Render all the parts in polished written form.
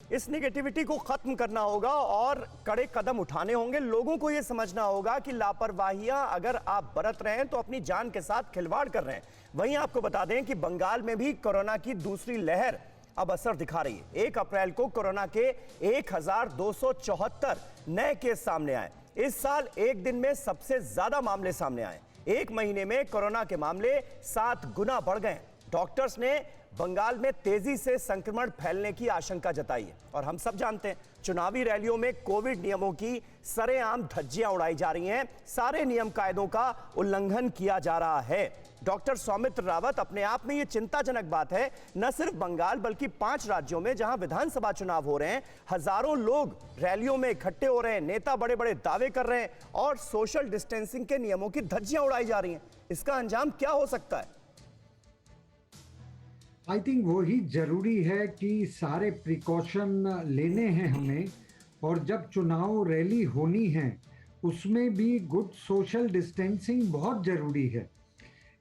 इस नेगेटिविटी को खत्म करना होगा और कड़े कदम उठाने होंगे। लोगों को यह समझना होगा कि लापरवाहियां अगर आप बरत रहे हैं तो अपनी जान के साथ खिलवाड़ कर रहे हैं। वहीं आपको बता दें कि बंगाल में भी कोरोना की दूसरी लहर अब असर दिखा रही है। 1 अप्रैल को कोरोना के 1274 नए केस सामने आए। इस साल एक दिन में सबसे ज्यादा मामले सामने आए। एक महीने में कोरोना के मामले 7 गुना बढ़ गए। डॉक्टर्स ने बंगाल में तेजी से संक्रमण फैलने की आशंका जताई है और हम सब जानते हैं चुनावी रैलियों में कोविड नियमों की सरेआम धज्जियां उड़ाई जा रही हैं। सारे नियम कायदों का उल्लंघन किया जा रहा है। डॉक्टर सौमित्र रावत, अपने आप में यह चिंताजनक बात है। न सिर्फ बंगाल बल्कि 5 राज्यों में जहां विधानसभा चुनाव हो रहे हैं, हजारों लोग रैलियों में इकट्ठे हो रहे हैं, नेता बड़े बड़े दावे कर रहे हैं और सोशल डिस्टेंसिंग के नियमों की धज्जियां उड़ाई जा रही हैं। इसका अंजाम क्या हो सकता है? आई थिंक वही जरूरी है कि सारे प्रिकॉशन लेने हैं हमें, और जब चुनाव रैली होनी है उसमें भी गुड सोशल डिस्टेंसिंग बहुत जरूरी है।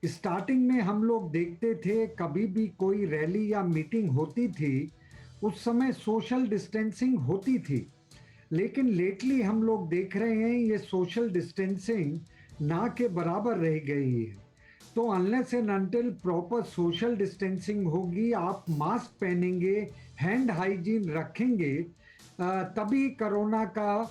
स्टार्टिंग में हम लोग देखते थे कभी भी कोई रैली या मीटिंग होती थी उस समय सोशल डिस्टेंसिंग होती थी, लेकिन लेटली हम लोग देख रहे हैं ये सोशल डिस्टेंसिंग ना के बराबर रह गई है। तो unless and until proper social distancing होगी, आप मास्क पहनेंगे, हैंड हाइजीन रखेंगे, तभी कोरोना का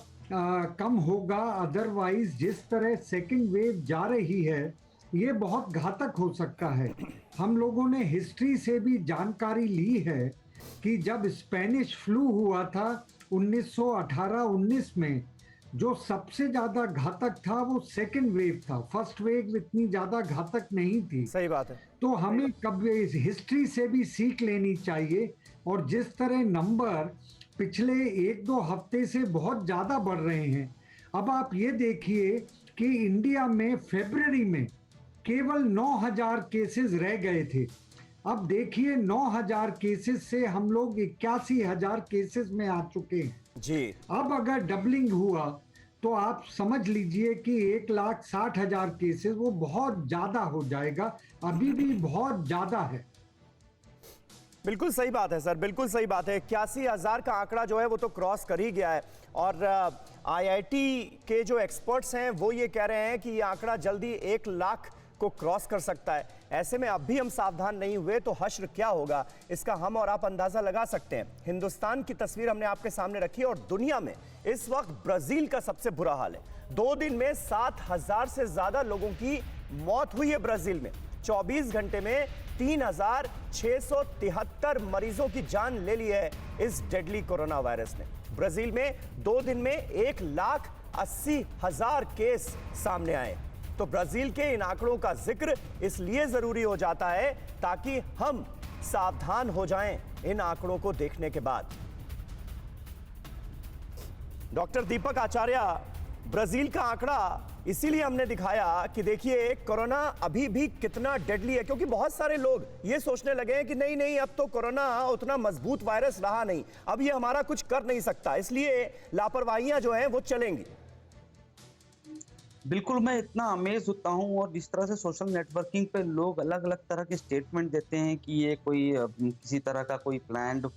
कम होगा। अदरवाइज जिस तरह सेकंड वेव जा रही है ये बहुत घातक हो सकता है। हम लोगों ने हिस्ट्री से भी जानकारी ली है कि जब स्पेनिश फ्लू हुआ था 1918-19 में, जो सबसे ज्यादा घातक था वो सेकंड वेव था। फर्स्ट वेव इतनी ज्यादा घातक नहीं थी। सही बात है। तो हमें कभी हिस्ट्री से भी सीख लेनी चाहिए। और जिस तरह नंबर पिछले 1-2 हफ्ते से बहुत ज्यादा बढ़ रहे हैं, अब आप ये देखिए कि इंडिया में फरवरी में केवल 9,000 केसेस रह गए थे। अब देखिए 9,000 केसेस से हम लोग 81,000 केसेस में आ चुके हैं जी। अब अगर डबलिंग हुआ तो आप समझ लीजिए कि 1,60,000 केसेस, वो बहुत ज्यादा हो जाएगा। अभी भी बहुत ज्यादा है। बिल्कुल सही बात है सर, बिल्कुल सही बात है। 81,000 का आंकड़ा जो है वो तो क्रॉस कर ही गया है और आईआईटी के जो एक्सपर्ट्स हैं वो ये कह रहे हैं कि ये आंकड़ा जल्दी 1 लाख को क्रॉस कर सकता है। ऐसे में अब भी हम सावधान नहीं हुए तो हश्र क्या होगा, इसका हम और आप अंदाजा लगा सकते हैं। हिंदुस्तान की तस्वीर हमने आपके सामने रखी और दुनिया में इस वक्त ब्राजील का सबसे बुरा हाल है। 2 दिन में 7,000 से ज्यादा लोगों की मौत हुई है ब्राजील में। 24 घंटे में 3,673 मरीजों की जान ले ली है इस डेडली कोरोना वायरस ने। ब्राजील में 2 दिन में 1,80,000 केस सामने आए। तो ब्राजील के इन आंकड़ों का जिक्र इसलिए जरूरी हो जाता है ताकि हम सावधान हो जाएं इन आंकड़ों को देखने के बाद। डॉक्टर दीपक आचार्य, ब्राजील का आंकड़ा इसीलिए हमने दिखाया कि देखिए कोरोना अभी भी कितना डेडली है, क्योंकि बहुत सारे लोग ये सोचने लगे हैं कि नहीं नहीं अब तो कोरोना उतना मजबूत वायरस रहा नहीं, अब ये हमारा कुछ कर नहीं सकता, इसलिए लापरवाहियां जो हैं वो चलेंगी। बिल्कुल, मैं इतना अमेज होता हूँ। और जिस तरह से सोशल नेटवर्किंग पे लोग अलग अलग तरह के स्टेटमेंट देते हैं कि ये कोई किसी तरह का कोई प्लान्ड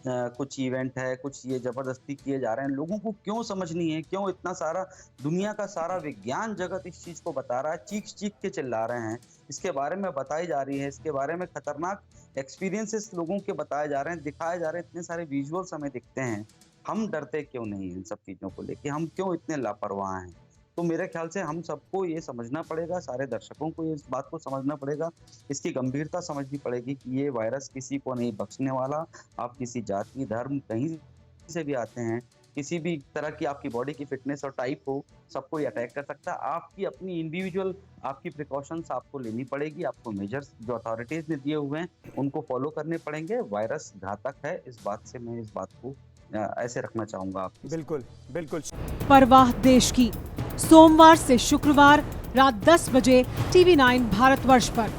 कुछ इवेंट है, कुछ ये जबरदस्ती किए जा रहे हैं। लोगों को क्यों समझ नहीं है, क्यों इतना सारा दुनिया का सारा विज्ञान जगत इस चीज को बता रहा है, चीख चीख के चिल्ला रहे हैं, इसके बारे में बताई जा रही है, इसके बारे में खतरनाक एक्सपीरियंसेस लोगों के बताए जा रहे हैं, दिखाए जा रहे हैं, इतने सारे विजुअल्स हमें दिखते हैं। हम डरते क्यों नहीं इन सब चीजों को लेके, हम क्यों इतने लापरवाह हैं? तो मेरे ख्याल से हम सबको ये समझना पड़ेगा, सारे दर्शकों को ये इस बात को समझना पड़ेगा, इसकी गंभीरता समझनी पड़ेगी कि ये वायरस किसी को नहीं बख्शने वाला। आप किसी जाति, धर्म, कहीं से भी आते हैं, किसी भी तरह की आपकी बॉडी की फिटनेस और टाइप हो, सबको ये अटैक कर सकता है। आपकी अपनी इंडिविजुअल आपकी प्रिकॉशंस आपको लेनी पड़ेगी, आपको मेजर्स जो अथॉरिटीज ने दिए हुए हैं उनको फॉलो करने पड़ेंगे। वायरस घातक है, इस बात से मैं इस बात को ऐसे रखना चाहूंगा आपको। बिल्कुल बिल्कुल। परवाह देश की, सोमवार से शुक्रवार रात 10 बजे TV9 भारतवर्ष पर।